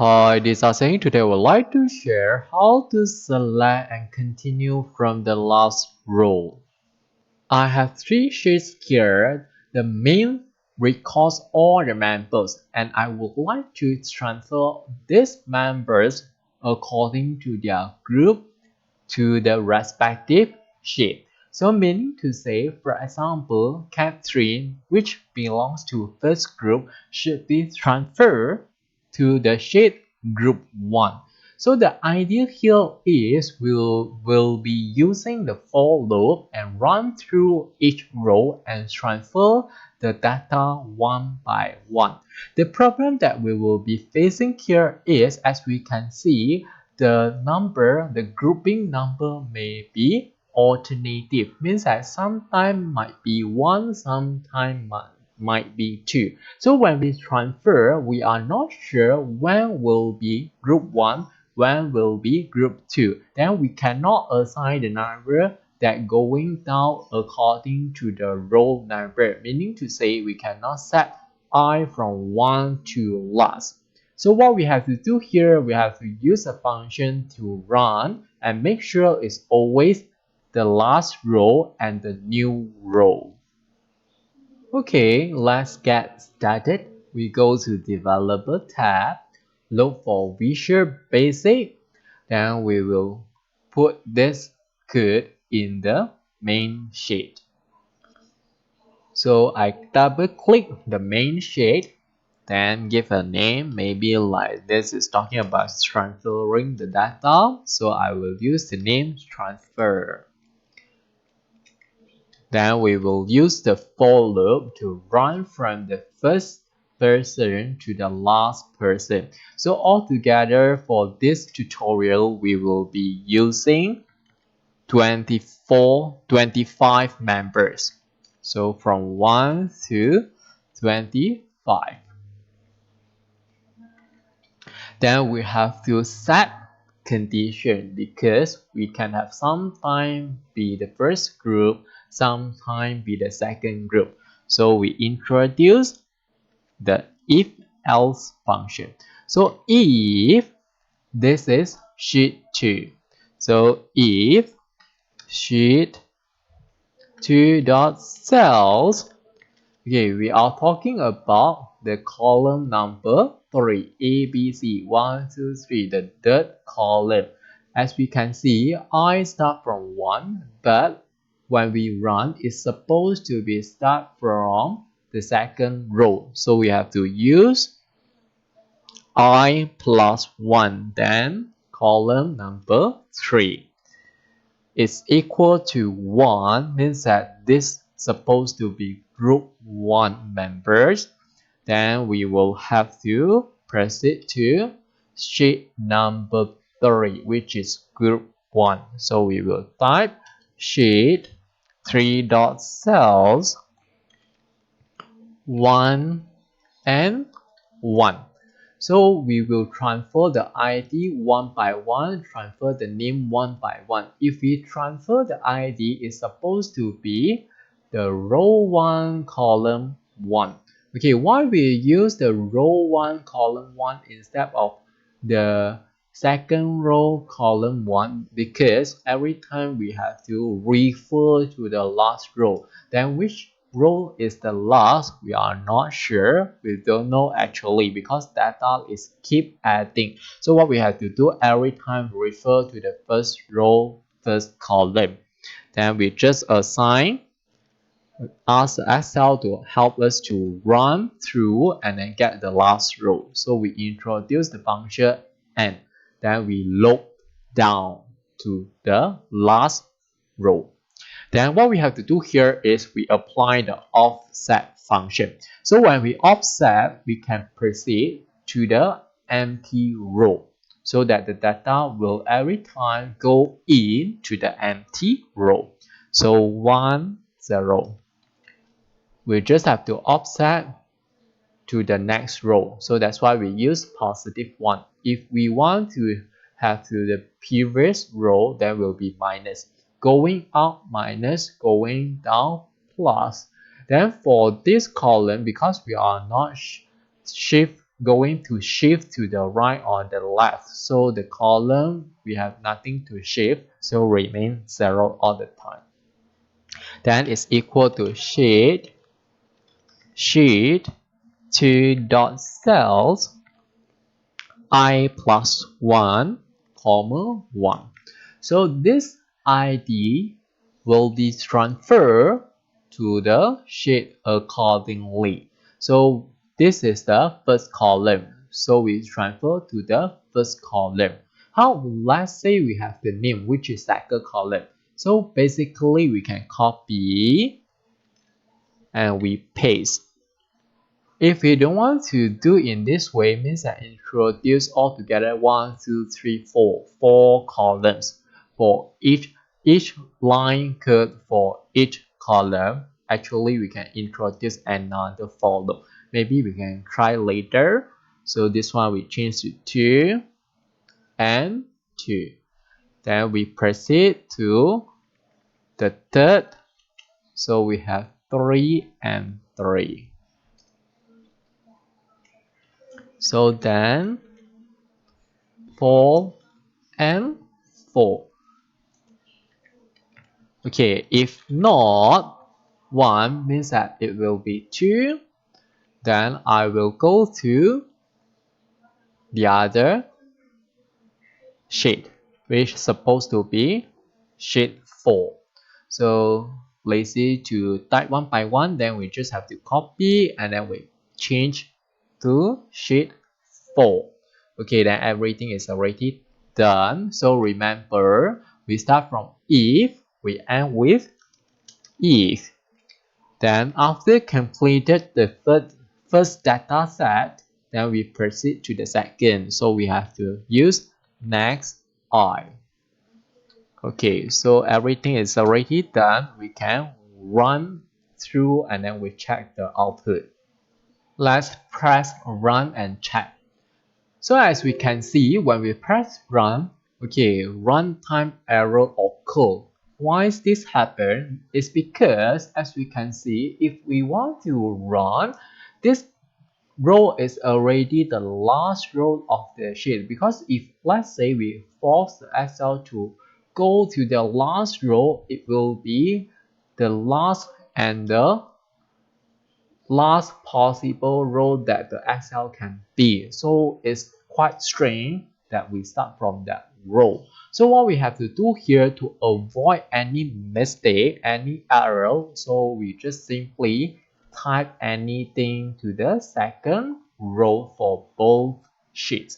Hi, this is Aseng. Today I would like to share how to select and continue from the last row. I have three sheets here. The main records all the members and I would like to transfer these members according to their group to the respective sheet. So meaning to say, for example, Catherine, which belongs to first group, should be transferred to the sheet group 1. So the idea here is we'll be using the for loop and run through each row and transfer the data one by one. The problem that we will be facing here is, as we can see, the grouping number may be alternative, means that sometimes might be 1, sometimes might be 2. So when we transfer, we are not sure when will be group 1, when will be group 2. Then we cannot assign the number that going down according to the row number, meaning to say we cannot set I from 1 to last. So what we have to do here, we have to use a function to run and make sure it's always the last row and the new row. Okay, let's get started. We go to Developer tab, look for Visual Basic, then we will put this code in the main sheet. So I double click the main sheet, then give a name, maybe like this is talking about transferring the data, so I will use the name transfer. Then we will use the for loop to run from the first person to the last person. So altogether for this tutorial, we will be using 25 members. So from 1 to 25. Then we have to set condition because we can have sometime be the first group, sometime be the second group. So we introduce the if else function. So if this is sheet 2, so if sheet 2 dot cells, okay, we are talking about the column number 3, A, B, C, 1, 2, 3, the third column. As we can see, I start from 1, but when we run, it's supposed to be start from the second row. So we have to use I plus 1, then column number 3 is equal to 1, means that this supposed to be group 1 members. Then we will have to proceed to sheet number 3, which is group 1. So we will type sheet 3 dot cells 1 and 1. So we will transfer the ID one by one, transfer the name one by one. If we transfer the ID, it's supposed to be the row 1, column 1. Okay, why we use the row 1, column 1 instead of the second row, column 1? Because every time we have to refer to the last row. Then which row is the last, we are not sure, we don't know actually, because data is keep adding. So what we have to do, every time refer to the first row, first column, then we just ask Excel to help us to run through and then get the last row. So we introduce the function and then we look down to the last row. Then what we have to do here is we apply the offset function. So when we offset, we can proceed to the empty row so that the data will every time go into the empty row. So 1, 0. We just have to offset to the next row. So that's why we use positive 1. If we want to have to the previous row, then will be minus. Going up minus, going down plus. Then for this column, because we are not shift going to shift to the right or the left. So the column, we have nothing to shift, so remain 0 all the time. Then it's equal to sheet 2 dot cells I plus 1, comma 1. So this ID will be transferred to the sheet accordingly. So this is the first column. So we transfer to the first column. How? Let's say we have the name, which is second column. So basically we can copy and we paste. If we don't want to do in this way, means that introduce all together 1, 2, 3, 4 columns for each line code for each column. Actually, we can introduce another for loop. Maybe we can try later. So this one we change to 2 and 2. Then we proceed to the third. So we have 3 and 3. So then 4 and 4. Okay, if not 1 means that it will be 2. Then I will go to the other sheet, which is supposed to be sheet 4. So lazy to type one by one, then we just have to copy and then we change to sheet 4. Okay, then everything is already done. So remember, we start from if, we end with if. Then after completed the first data set, then we proceed to the second. So we have to use next I. Okay, so everything is already done. We can run through and then we check the output. Let's press run and check. So as we can see, when we press run, okay, runtime error occur. Why is this happen? It's because as we can see, if we want to run, this row is already the last row of the sheet. Because if let's say we force the Excel to go to the last row, it will be the last and the last possible row that the Excel can be. So it's quite strange that we start from that row. So what we have to do here to avoid any mistake, any error, so we just simply type anything to the second row for both sheets.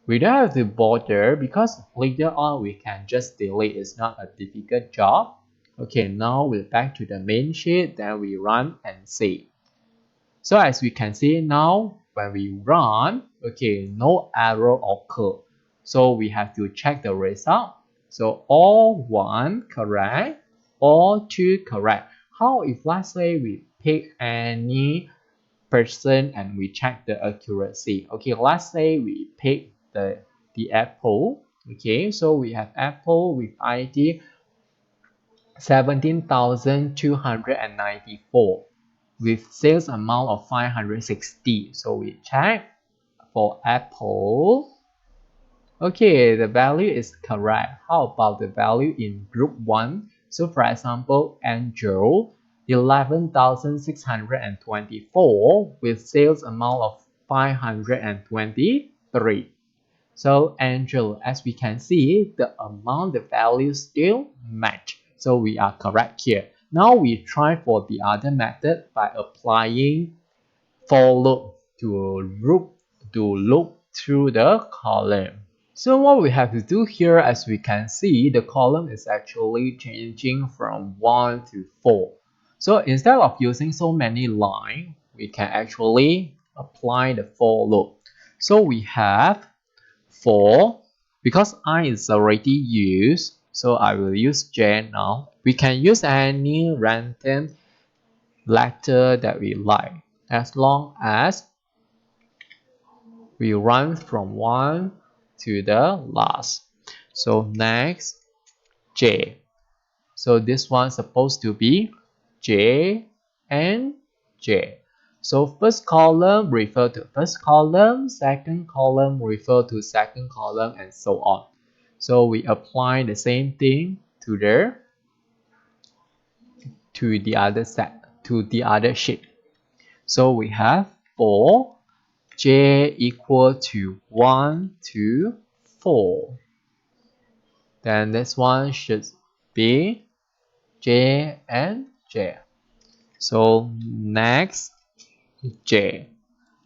We don't have to bother because later on we can just delete. It's not a difficult job. Okay, now we're back to the main sheet, then we run and see. So as we can see now, when we run, okay, no error occur. So we have to check the result. So all 1 correct, all 2 correct. How if let's say we pick any person and we check the accuracy? Okay, let's say we pick the apple. Okay, so we have apple with ID 17,294 with sales amount of 560. So we check for apple. Okay, the value is correct. How about the value in group 1? So for example, Angel 11,624 with sales amount of 523. So Angel, as we can see, the amount, the value still match. So we are correct here. Now we try for the other method by applying for loop to loop through the column. So what we have to do here, as we can see, the column is actually changing from 1 to 4. So instead of using so many lines, we can actually apply the for loop. So we have for, because I is already used, so I will use J now. We can use any random letter that we like, as long as we run from 1 to the last. So next, J. So this one's supposed to be J and J. So first column refer to first column, second column refer to second column, and so on. So we apply the same thing to the other sheet. So we have for j equal to 1 to 4. Then this one should be j and j. So next j.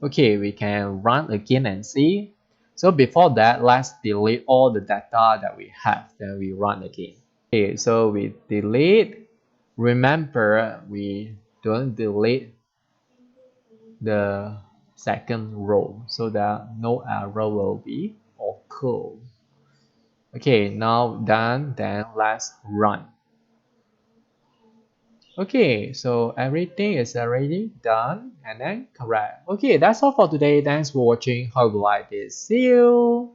Okay, we can run again and see. So before that, let's delete all the data that we have. Then we run again. Okay, so we delete. Remember, we don't delete the second row so that no error will be occur. Okay, now done. Then let's run. Okay, so everything is already done and then correct. Okay, that's all for today. Thanks for watching. Hope you like this. See you.